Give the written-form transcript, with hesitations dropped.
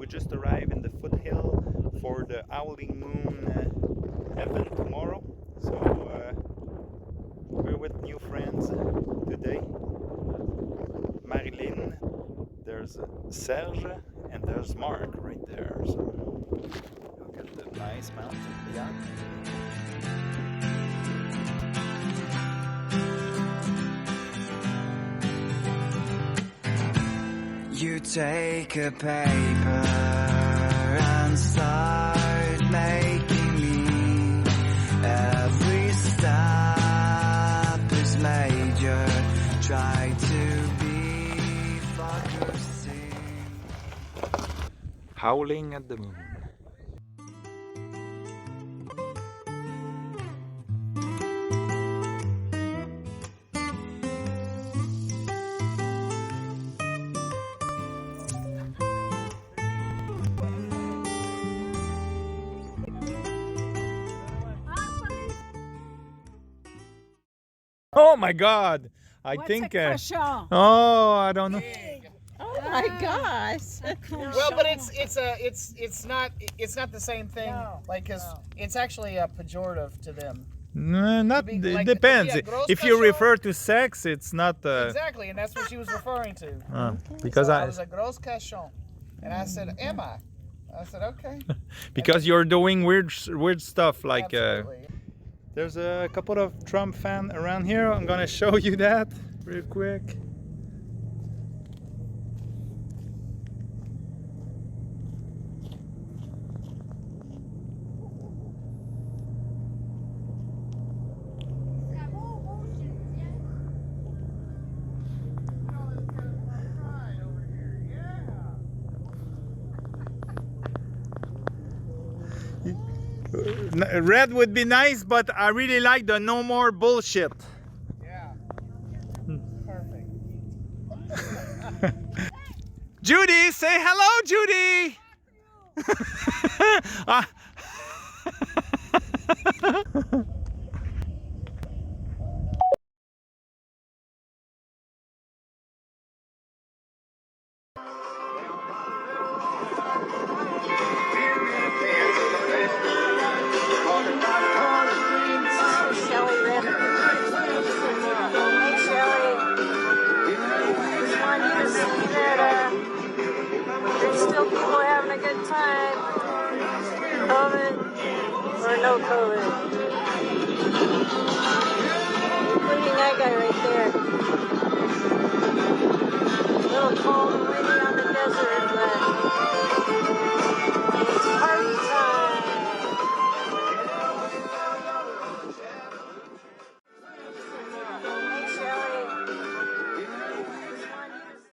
We just arrived in the Foothill for the Howling Moon event tomorrow. So we're with new friends today. Marilyn, there's Serge, and there's Mark right there. So look at the nice mountain beyond. You take a paper and start making me. Every step is major. Try to be focusing. Howling at the moon. Oh my God! I What's think. a cochon? Oh, I don't know. Oh my gosh! Well, but it's not the same thing. No, Like, cause it's actually a pejorative to them. No, not. be It like- depends. to be a gross If you cochon- refer to sex, it's not. Exactly, and that's what she was referring to. Because So I was a gros cochon, and I said, "Am I?" I said, "Okay." because you're doing weird stuff like. Absolutely. There's a couple of Trump fans around here. I'm gonna show you that real quick. Red would be nice, but I really like the no more bullshit. Yeah. Perfect. Judy, say hello, Judy. Still people having a good time, COVID or no COVID, including that guy right there. A little cold and windy on the desert, but